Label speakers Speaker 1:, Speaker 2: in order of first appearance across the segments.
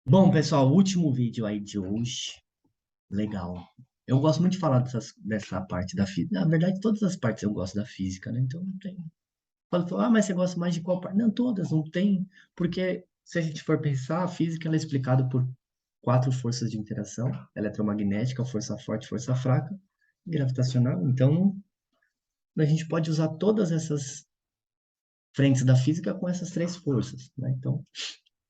Speaker 1: Bom, pessoal, o último vídeo aí de hoje, legal. Eu gosto muito de falar dessa parte da física. Na verdade, todas as partes eu gosto da física, né? Então não tem. Fala, mas você gosta mais de qual parte? Não, todas, não tem. Porque se a gente for pensar, a física ela é explicada por quatro forças de interação: eletromagnética, força forte, força fraca, e gravitacional. Então, a gente pode usar todas essas frentes da física com essas três forças, né? Então,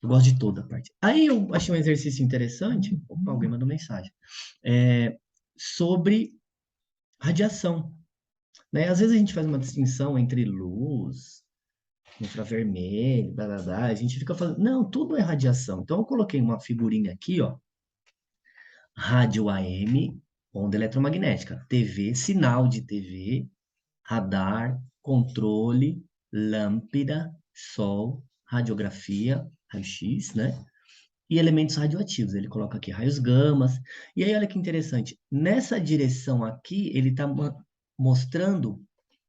Speaker 1: eu gosto de toda a parte. Aí eu achei um exercício interessante. Opa, alguém mandou mensagem. é, Sobre radiação, né? Às vezes a gente faz uma distinção entre luz, infravermelho, blá, blá, blá. A gente fica falando, não, tudo é radiação. Então eu coloquei uma figurinha aqui, ó. Rádio AM, onda eletromagnética. TV, sinal de TV, radar, controle, lâmpada, sol, radiografia, raio-x, né? E elementos radioativos. Ele coloca aqui raios gamas. E aí, olha que interessante. Nessa direção aqui, ele está mostrando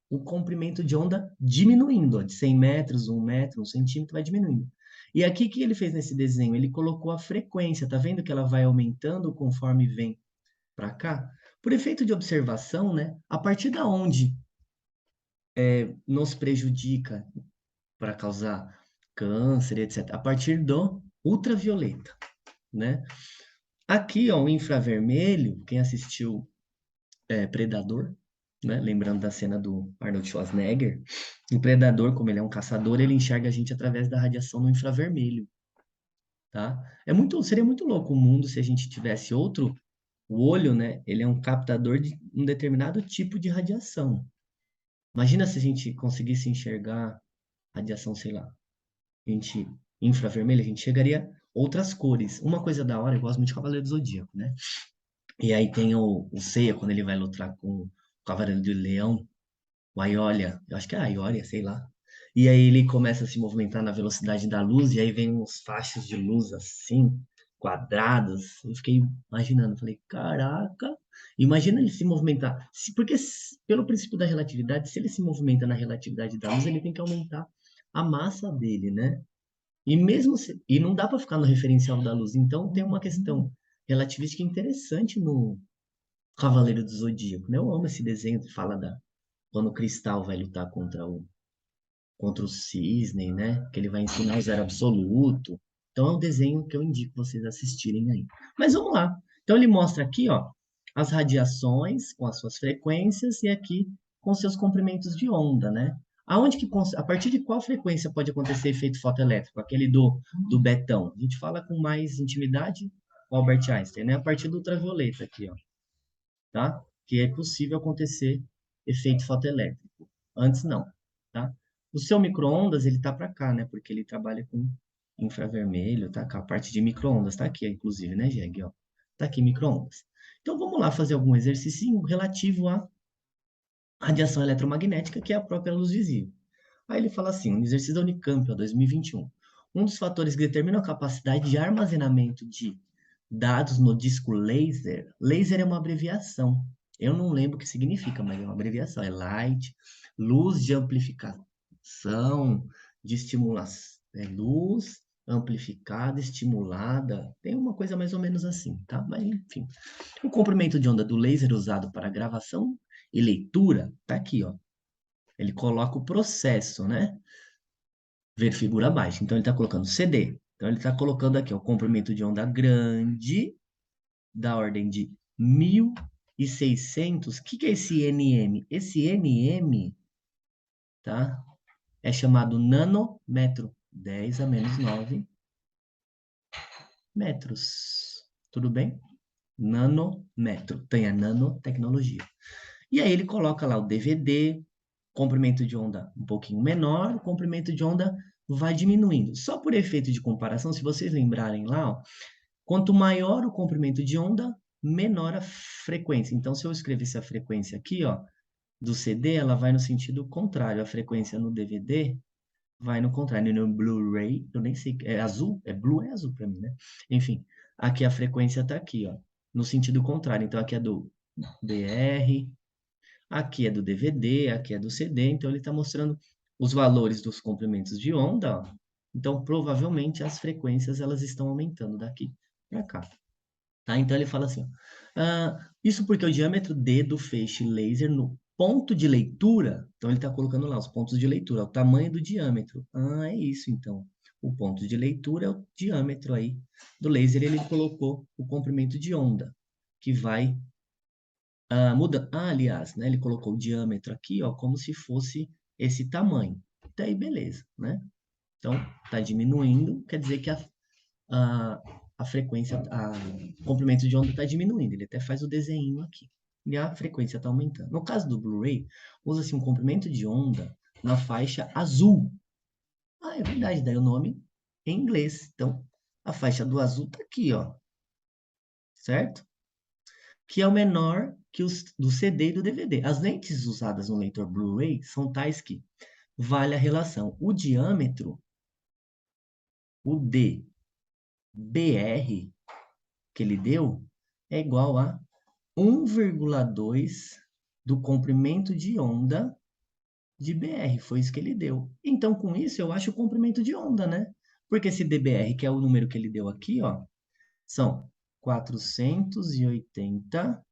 Speaker 1: o comprimento de onda diminuindo, ó, de 100 metros, 1 metro, 1 centímetro, vai diminuindo. E aqui, o que ele fez nesse desenho? Ele colocou a frequência. Tá vendo que ela vai aumentando conforme vem para cá? Por efeito de observação, né? A partir da onde nos prejudica para causar câncer, etc. A partir do ultravioleta, né? Aqui, ó, o infravermelho, quem assistiu Predador, né? Lembrando da cena do Arnold Schwarzenegger, o Predador, como ele é um caçador, ele enxerga a gente através da radiação no infravermelho, tá? Seria muito louco o mundo se a gente tivesse outro, o olho, né? Ele é um captador de um determinado tipo de radiação. Imagina se a gente conseguisse enxergar radiação, sei lá, a gente infravermelho, a gente chegaria outras cores. Uma coisa da hora, eu gosto muito de Cavaleiro do Zodíaco, né? E aí tem o Seiya, quando ele vai lutar com o Cavaleiro do Leão, o Aiolia, eu acho que é Aiolia, sei lá. E aí ele começa a se movimentar na velocidade da luz, e aí vem uns faixas de luz assim, quadrados. Eu fiquei imaginando, falei, caraca, imagina ele se movimentar. Pelo princípio da relatividade, se ele se movimenta na relatividade da luz, ele tem que aumentar a massa dele, né? E não dá para ficar no referencial da luz. Então tem uma questão relativística interessante no Cavaleiro do Zodíaco, né? Eu amo esse desenho que fala da quando o Cristal vai lutar contra o Cisne, né? Que ele vai ensinar o zero absoluto. Então é um desenho que eu indico vocês assistirem aí. Mas vamos lá. Então ele mostra aqui, ó, as radiações com as suas frequências e aqui com seus comprimentos de onda, né? A partir de qual frequência pode acontecer efeito fotoelétrico? Aquele do Betão. A gente fala com mais intimidade com Albert Einstein, né? A partir do ultravioleta aqui, ó, tá? Que é possível acontecer efeito fotoelétrico. Antes não, tá? O seu micro-ondas, ele tá para cá, né? Porque ele trabalha com infravermelho, tá? Com a parte de micro-ondas, tá aqui, inclusive, né, Jeg? Ó, tá aqui micro-ondas. Então vamos lá fazer algum exercício relativo à radiação eletromagnética, que é a própria luz visível. Aí ele fala assim, um exercício da Unicamp, ó, 2021. Um dos fatores que determinam a capacidade de armazenamento de dados no disco laser. Laser é uma abreviação. Eu não lembro o que significa, mas é uma abreviação. É light, luz de amplificação, de estimulação. É luz amplificada, estimulada. Tem uma coisa mais ou menos assim, tá? Mas enfim. O comprimento de onda do laser usado para gravação e leitura, tá aqui, ó. Ele coloca o processo, né? Ver figura abaixo. Então ele está colocando CD. Então ele está colocando aqui ó, o comprimento de onda grande da ordem de 1.600. O que que é esse NM? Esse NM, tá? É chamado nanômetro. 10 a menos 9 metros. Tudo bem? Nanômetro. Tem a nanotecnologia. E aí ele coloca lá o DVD, comprimento de onda um pouquinho menor, o comprimento de onda vai diminuindo. Só por efeito de comparação, se vocês lembrarem lá, ó, quanto maior o comprimento de onda, menor a frequência. Então, se eu escrevesse a frequência aqui, ó, do CD, ela vai no sentido contrário. A frequência no DVD vai no contrário. No Blu-ray, eu nem sei, é azul? É blue, é azul para mim, né? Enfim, aqui a frequência tá aqui, ó, no sentido contrário. Então, aqui é do BR, aqui é do DVD, aqui é do CD, então ele está mostrando os valores dos comprimentos de onda, ó. Então, provavelmente, as frequências elas estão aumentando daqui para cá. Tá? Então, ele fala assim, ó, isso porque o diâmetro D do feixe laser no ponto de leitura, então ele está colocando lá os pontos de leitura, o tamanho do diâmetro. É isso, então. O ponto de leitura é o diâmetro aí do laser, ele colocou o comprimento de onda, que vai mudando. Aliás, né, ele colocou o diâmetro aqui, ó, como se fosse esse tamanho. Daí, beleza, né? Então, está diminuindo, quer dizer que a, a frequência, o comprimento de onda está diminuindo. Ele até faz o desenho aqui. E a frequência está aumentando. No caso do Blu-ray, usa-se um comprimento de onda na faixa azul. É verdade, daí o nome em inglês. Então, a faixa do azul está aqui, ó. Certo? Que é o menor que os do CD e do DVD. As lentes usadas no leitor Blu-ray são tais que vale a relação. O diâmetro, o DBR, que ele deu, é igual a 1,2 do comprimento de onda de BR. Foi isso que ele deu. Então, com isso, eu acho o comprimento de onda, né? Porque esse DBR, que é o número que ele deu aqui, ó, são 480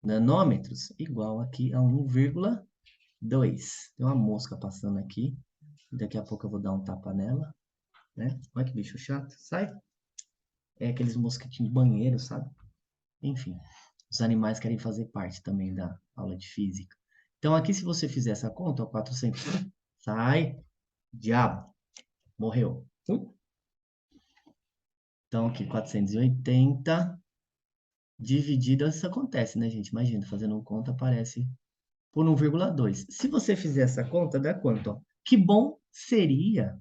Speaker 1: nanômetros, igual aqui a 1,2. Tem uma mosca passando aqui. Daqui a pouco eu vou dar um tapa nela, né? Olha que bicho chato. Sai. É aqueles mosquitinhos de banheiro, sabe? Enfim, os animais querem fazer parte também da aula de física. Então, aqui, se você fizer essa conta, ó, 400, sai, diabo, morreu. Então, aqui, 480 dividido, isso acontece, né, gente? Imagina, fazendo conta, aparece por 1,2. Se você fizer essa conta, dá quanto? Ó? Que bom seria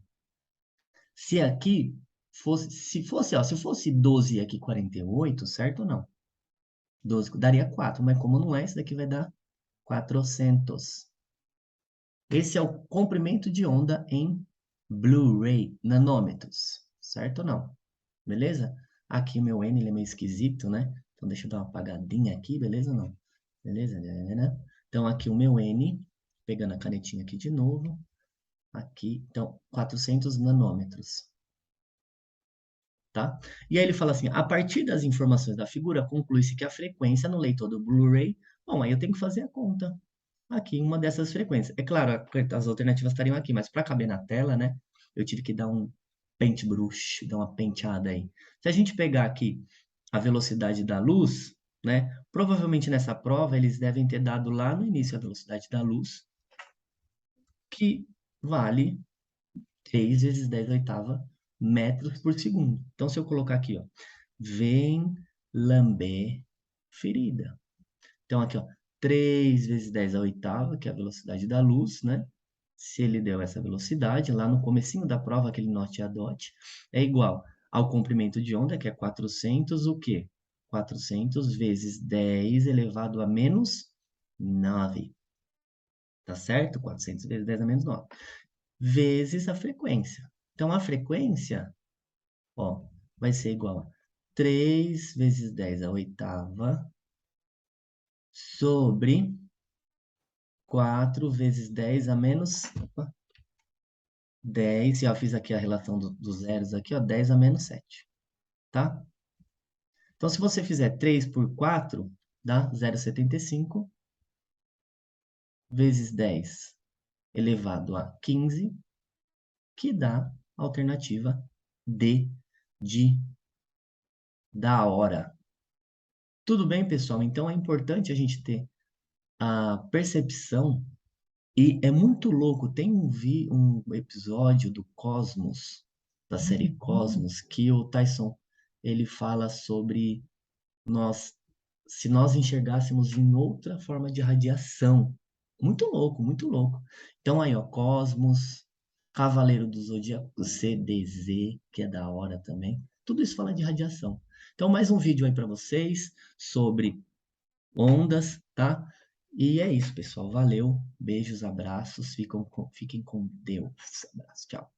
Speaker 1: se aqui fosse, se fosse 12 e aqui 48, certo ou não? 12 daria 4, mas como não é, isso daqui vai dar 400. Esse é o comprimento de onda em Blu-ray, nanômetros, certo ou não? Beleza? Aqui o meu N ele é meio esquisito, né? Então deixa eu dar uma apagadinha aqui, beleza ou não? Beleza? Então aqui o meu N, pegando a canetinha aqui de novo, aqui, então 400 nanômetros, tá? E aí ele fala assim, a partir das informações da figura, conclui-se que a frequência no leitor do Blu-ray, bom, aí eu tenho que fazer a conta aqui, uma dessas frequências. É claro, as alternativas estariam aqui, mas para caber na tela, né, eu tive que dar um paintbrush, dar uma penteada aí. Se a gente pegar aqui a velocidade da luz, né, provavelmente nessa prova eles devem ter dado lá no início a velocidade da luz, que vale 3 vezes 10 oitava metros por segundo. Então, se eu colocar aqui, ó, vem lamber ferida. Então, aqui, ó, 3 vezes 10 a oitava, que é a velocidade da luz, né? Se ele deu essa velocidade, lá no comecinho da prova, aquele norte a dot, é igual ao comprimento de onda, que é 400, o quê? 400 vezes 10 elevado a menos 9. Tá certo? 400 vezes 10 a menos 9. Vezes a frequência. Então, a frequência, ó, vai ser igual a 3 vezes 10 a oitava sobre 4 vezes 10 a menos 10. Eu fiz aqui a relação dos zeros aqui, ó, 10 a menos 7, tá? Então, se você fizer 3 por 4, dá 0,75 vezes 10 elevado a 15, que dá a alternativa D de da hora. Tudo bem, pessoal? Então, é importante a gente ter a percepção. E é muito louco, tem um episódio do Cosmos, da série Cosmos, que o Tyson, ele fala sobre nós, se nós enxergássemos em outra forma de radiação. Muito louco, muito louco. Então aí, ó, Cosmos, Cavaleiro do Zodíaco, CDZ, que é da hora também. Tudo isso fala de radiação. Então, mais um vídeo aí para vocês sobre ondas, tá? E é isso, pessoal. Valeu, beijos, abraços, fiquem com Deus. Abraço, tchau.